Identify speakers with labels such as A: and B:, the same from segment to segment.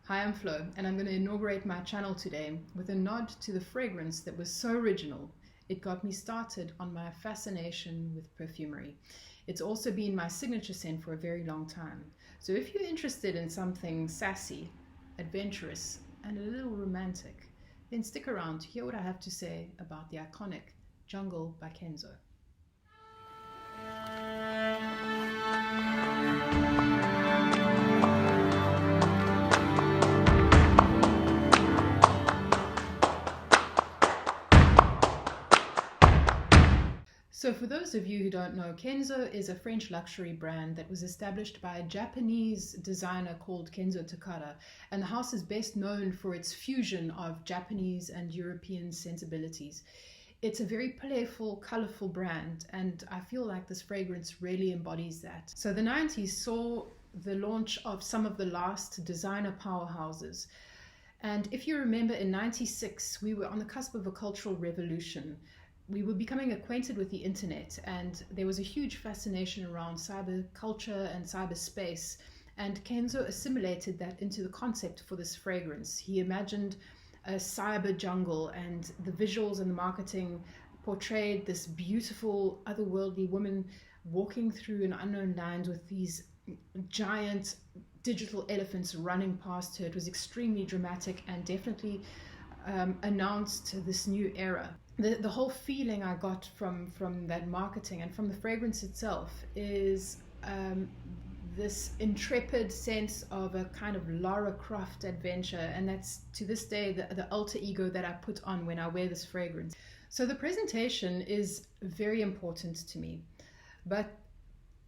A: Hi, I'm Flo, and I'm going to inaugurate my channel today with a nod to the fragrance that was so original. It got me started on my fascination with perfumery. It's also been my signature scent for a very long time. So if you're interested in something sassy, adventurous, and a little romantic, then stick around to hear what I have to say about the iconic Jungle by Kenzo. So for those of you who don't know, Kenzo is a French luxury brand that was established by a Japanese designer called Kenzo Takada, and the house is best known for its fusion of Japanese and European sensibilities. It's a very playful, colorful brand, and I feel like this fragrance really embodies that. So the 90s saw the launch of some of the last designer powerhouses. And if you remember, in 96, we were on the cusp of a cultural revolution. We were becoming acquainted with the internet, and there was a huge fascination around cyber culture and cyberspace. And Kenzo assimilated that into the concept for this fragrance. He imagined a cyber jungle, and the visuals and the marketing portrayed this beautiful, otherworldly woman walking through an unknown land with these giant digital elephants running past her. It was extremely dramatic and definitely announced this new era. The whole feeling I got from that marketing and from the fragrance itself is this intrepid sense of a kind of Lara Croft adventure, and that's to this day the alter ego that I put on when I wear this fragrance. So the presentation is very important to me, but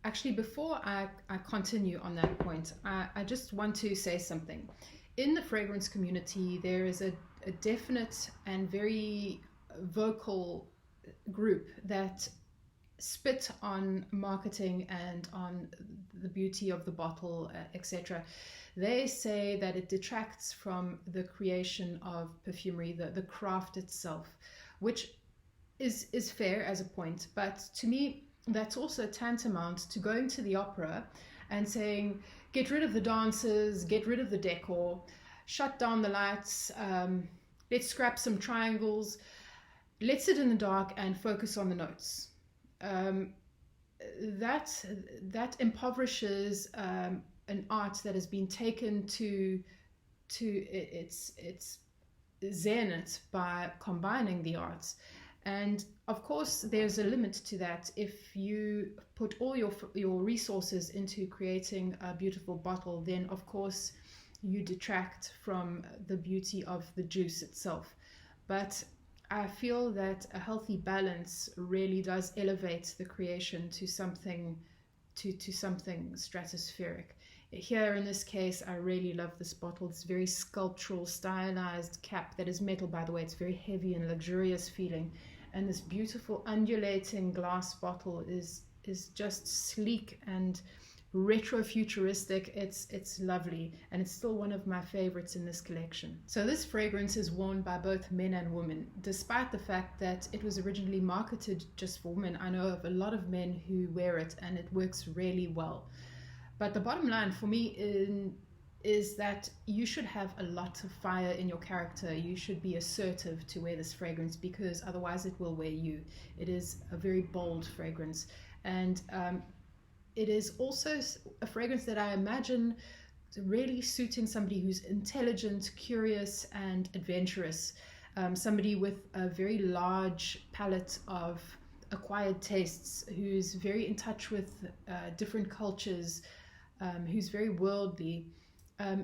A: actually before I continue on that point, I just want to say something. In the fragrance community, there is a definite and very vocal group that spit on marketing and on the beauty of the bottle, etc. They say that it detracts from the creation of perfumery, the craft itself, which is fair as a point, but to me that's also tantamount to going to the opera and saying, get rid of the dancers, get rid of the decor, shut down the lights, let's scrap some triangles, let's sit in the dark and focus on the notes. That impoverishes an art that has been taken to its zenith by combining the arts. And of course, there's a limit to that. If you put all your resources into creating a beautiful bottle, then of course you detract from the beauty of the juice itself. But I feel that a healthy balance really does elevate the creation to something something stratospheric. Here in this case, I really love this bottle. It's very sculptural, stylized cap that is metal, by the way. It's very heavy and luxurious feeling. And this beautiful undulating glass bottle is just sleek and retro-futuristic. It's lovely, and it's still one of my favorites in this collection. So this fragrance is worn by both men and women, despite the fact that it was originally marketed just for women. I know of a lot of men who wear it, and it works really well. But the bottom line for me is that you should have a lot of fire in your character. You should be assertive to wear this fragrance, because otherwise it will wear you. It is a very bold fragrance, and it is also a fragrance that I imagine really suiting somebody who's intelligent, curious, and adventurous. Somebody with a very large palette of acquired tastes, who's very in touch with different cultures, who's very worldly.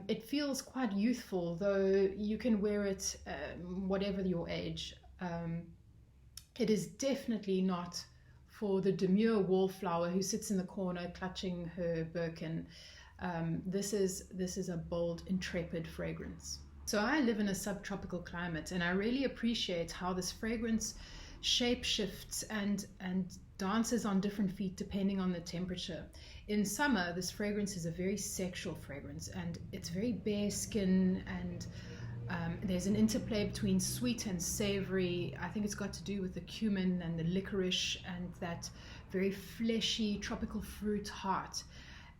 A: It feels quite youthful, though you can wear it whatever your age. It is definitely not for the demure wallflower who sits in the corner clutching her Birkin. This is a bold, intrepid fragrance. So I live in a subtropical climate, and I really appreciate how this fragrance shape shifts and dances on different feet depending on the temperature. In summer, this fragrance is a very sexual fragrance, and it's very bare skin, and there's an interplay between sweet and savory. I think it's got to do with the cumin and the licorice and that very fleshy tropical fruit heart.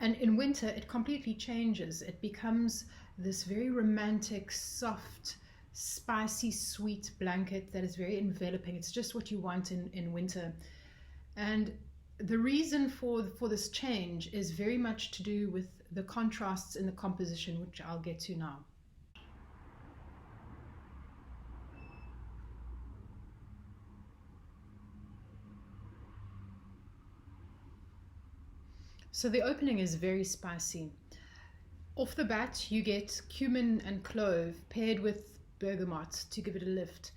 A: And in winter, it completely changes. It becomes this very romantic, soft, spicy, sweet blanket that is very enveloping. It's just what you want in winter. And the reason for this change is very much to do with the contrasts in the composition, which I'll get to now. So the opening is very spicy. Off the bat, you get cumin and clove paired with bergamot to give it a lift.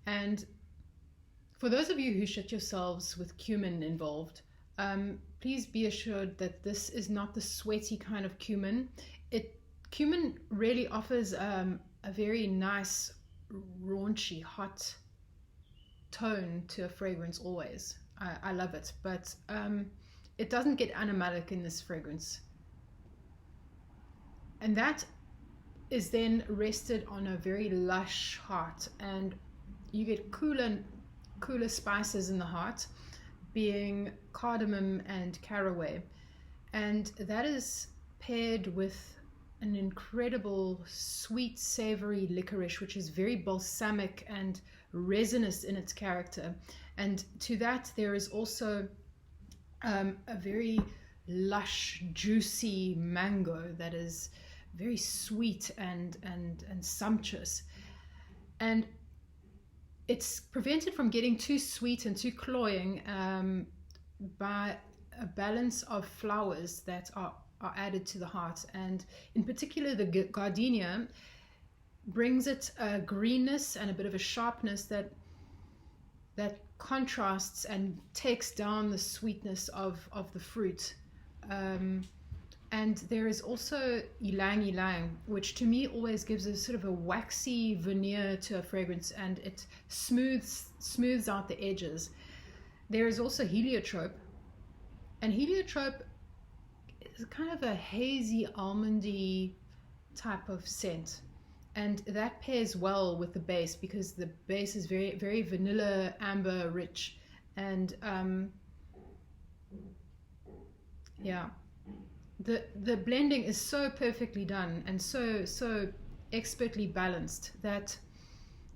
A: And for those of you who shit yourselves with cumin involved, please be assured that this is not the sweaty kind of cumin. Cumin really offers a very nice, raunchy, hot tone to a fragrance always. I love it, but it doesn't get animalic in this fragrance. And that is then rested on a very lush heart, and you get cooler spices in the heart, being cardamom and caraway, and that is paired with an incredible sweet savory licorice, which is very balsamic and resinous in its character. And to that there is also a very lush, juicy mango that is very sweet and sumptuous, and it's prevented from getting too sweet and too cloying by a balance of flowers that are added to the heart. And in particular, the gardenia brings it a greenness and a bit of a sharpness that contrasts and takes down the sweetness of the fruit. And there is also ylang ylang, which to me always gives a sort of a waxy veneer to a fragrance, and it smooths out the edges. There is also heliotrope, and heliotrope is kind of a hazy, almondy type of scent, and that pairs well with the base because the base is very, very vanilla, amber rich, and yeah. The blending is so perfectly done and so expertly balanced that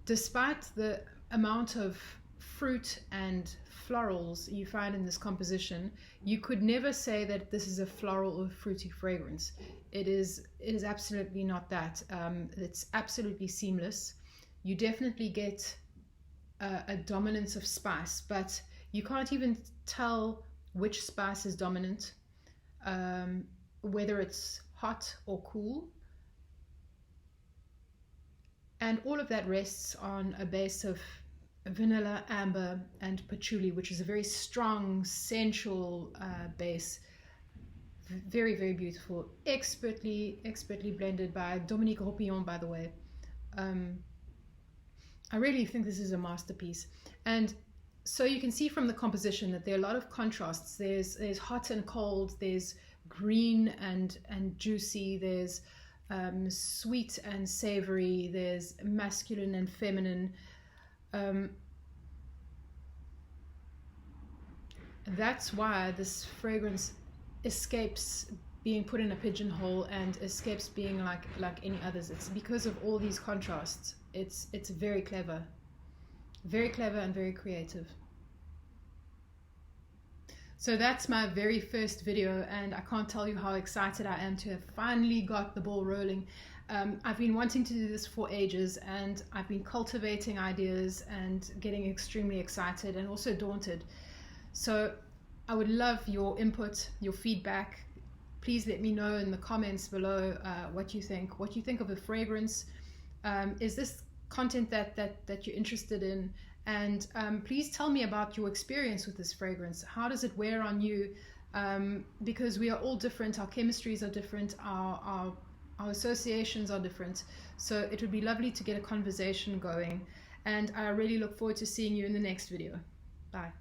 A: despite the amount of fruit and florals you find in this composition, you could never say that this is a floral or fruity fragrance. It is absolutely not that. It's absolutely seamless. You definitely get a dominance of spice, but you can't even tell which spice is dominant, whether it's hot or cool. And all of that rests on a base of vanilla, amber, and patchouli, which is a very strong, sensual base. Very, very beautiful. Expertly blended by Dominique Ropillon, by the way. I really think this is a masterpiece. And so you can see from the composition that there are a lot of contrasts. There's hot and cold, there's green and juicy, there's sweet and savory, there's masculine and feminine. That's why this fragrance escapes being put in a pigeonhole and escapes being like any others. It's because of all these contrasts. It's very clever and very creative. So that's my very first video, and I can't tell you how excited I am to have finally got the ball rolling. I've been wanting to do this for ages, and I've been cultivating ideas and getting extremely excited and also daunted. So I would love your input, your feedback. Please let me know in the comments below what you think of the fragrance. Is this content that you're interested in? And please tell me about your experience with this fragrance. How does it wear on you? Because we are all different, our chemistries are different, our associations are different. So it would be lovely to get a conversation going. And I really look forward to seeing you in the next video. Bye.